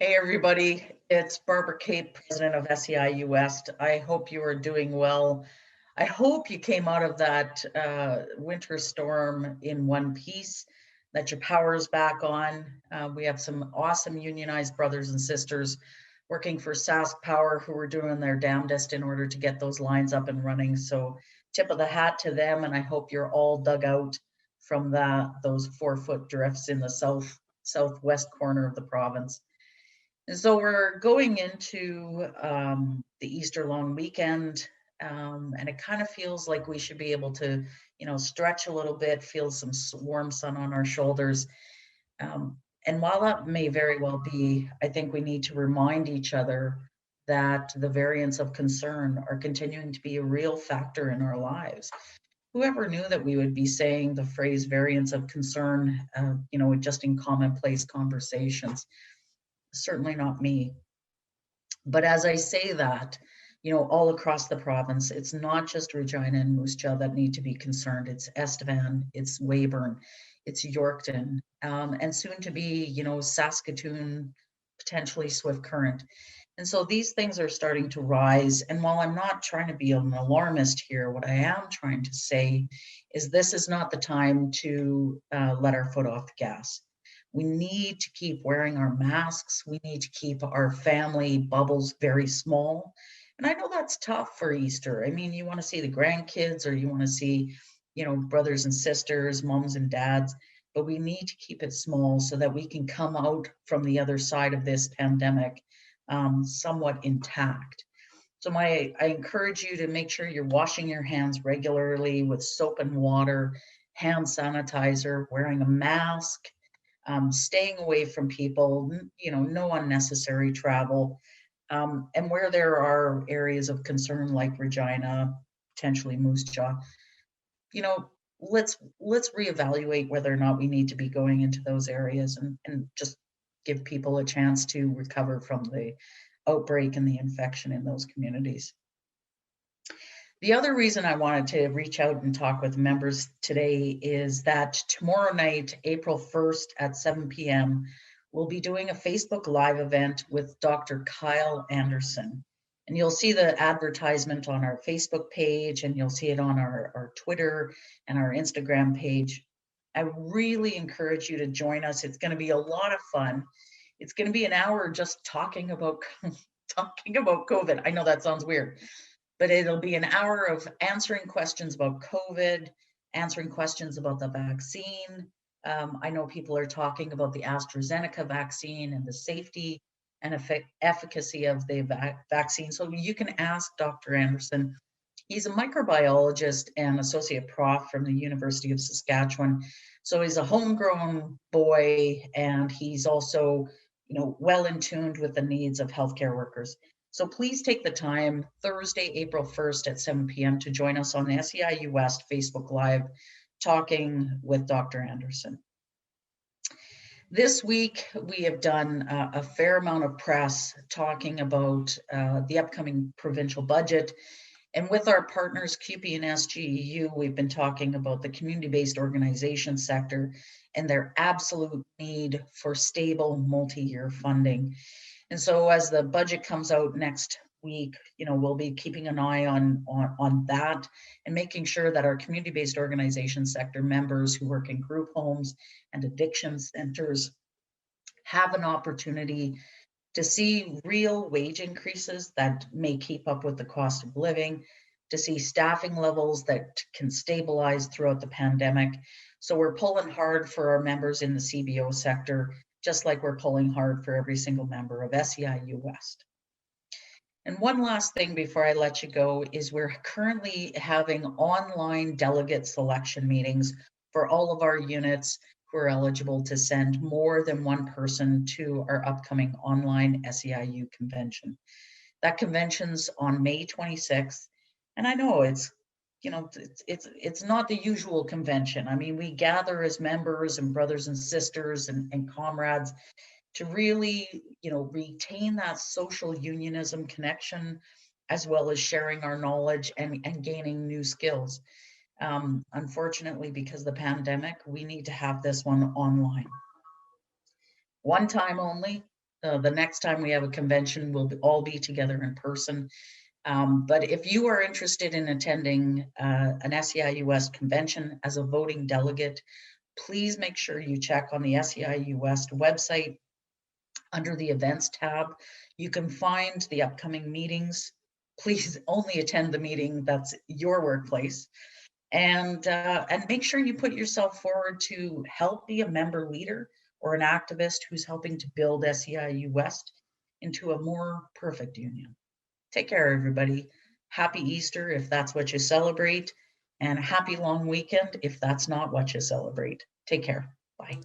Hey everybody, it's Barbara Cape, president of SEIU-West. I hope you are doing well. I hope you came out of that winter storm in one piece, that your power is back on. We have some awesome unionized brothers and sisters working for Sask Power who are doing their damnedest in order to get those lines up and running. So tip of the hat to them, and I hope you're all dug out from those 4-foot drifts in the southwest corner of the province. And so we're going into the Easter long weekend, and it kind of feels like we should be able to, stretch a little bit, feel some warm sun on our shoulders. And while that may very well be, I think we need to remind each other that the variants of concern are continuing to be a real factor in our lives. Whoever knew that we would be saying the phrase variants of concern, just in commonplace conversations? Certainly not me. But as I say that, all across the province, it's not just Regina and Moose Jaw that need to be concerned. It's Estevan, it's Weyburn, it's Yorkton, and soon to be, Saskatoon, potentially Swift Current. And so these things are starting to rise. And while I'm not trying to be an alarmist here, what I am trying to say is this is not the time to let our foot off the gas. We need to keep wearing our masks. We need to keep our family bubbles very small. And I know that's tough for Easter. I mean, you want to see the grandkids or you want to see, brothers and sisters, moms and dads, but we need to keep it small so that we can come out from the other side of this pandemic somewhat intact. So I encourage you to make sure you're washing your hands regularly with soap and water, hand sanitizer, wearing a mask, staying away from people, no unnecessary travel. And where there are areas of concern like Regina, potentially Moose Jaw, you know, let's reevaluate whether or not we need to be going into those areas and just give people a chance to recover from the outbreak and the infection in those communities. The other reason I wanted to reach out and talk with members today is that tomorrow night, April 1st at 7 p.m., we'll be doing a Facebook Live event with Dr. Kyle Anderson. And you'll see the advertisement on our Facebook page, and you'll see it on our Twitter and our Instagram page. I really encourage you to join us. It's going to be a lot of fun. It's going to be an hour just talking about COVID. I know that sounds weird, but it'll be an hour of answering questions about COVID, answering questions about the vaccine. I know people are talking about the AstraZeneca vaccine and the safety and efficacy of the vaccine. So you can ask Dr. Anderson. He's a microbiologist and associate prof from the University of Saskatchewan. So he's a homegrown boy, and he's also, well in tuned with the needs of healthcare workers. So please take the time Thursday, April 1st at 7 p.m. to join us on the SEIU-West Facebook Live talking with Dr. Anderson. This week, we have done a fair amount of press talking about the upcoming provincial budget. And with our partners, CUPE and SGEU, we've been talking about the community-based organization sector and their absolute need for stable multi-year funding. And so as the budget comes out next week, we'll be keeping an eye on that and making sure that our community-based organization sector members who work in group homes and addiction centers have an opportunity to see real wage increases that may keep up with the cost of living, to see staffing levels that can stabilize throughout the pandemic. So we're pulling hard for our members in the CBO sector, just like we're pulling hard for every single member of SEIU-West. And one last thing before I let you go is we're currently having online delegate selection meetings for all of our units who are eligible to send more than one person to our upcoming online SEIU convention. That convention's on May 26th. And I know it's not the usual convention. I mean, we gather as members and brothers and sisters and comrades to really, retain that social unionism connection, as well as sharing our knowledge and gaining new skills. Unfortunately, because of the pandemic, we need to have this one online. One time only, The next time we have a convention, we'll all be together in person. But if you are interested in attending an SEIU-West convention as a voting delegate, please make sure you check on the SEIU-West website under the events tab. You can find the upcoming meetings. Please only attend the meeting that's your workplace, and make sure you put yourself forward to help be a member leader or an activist who's helping to build SEIU West into a more perfect union. Take care, everybody. Happy Easter if that's what you celebrate, and happy long weekend if that's not what you celebrate. Take care. Bye.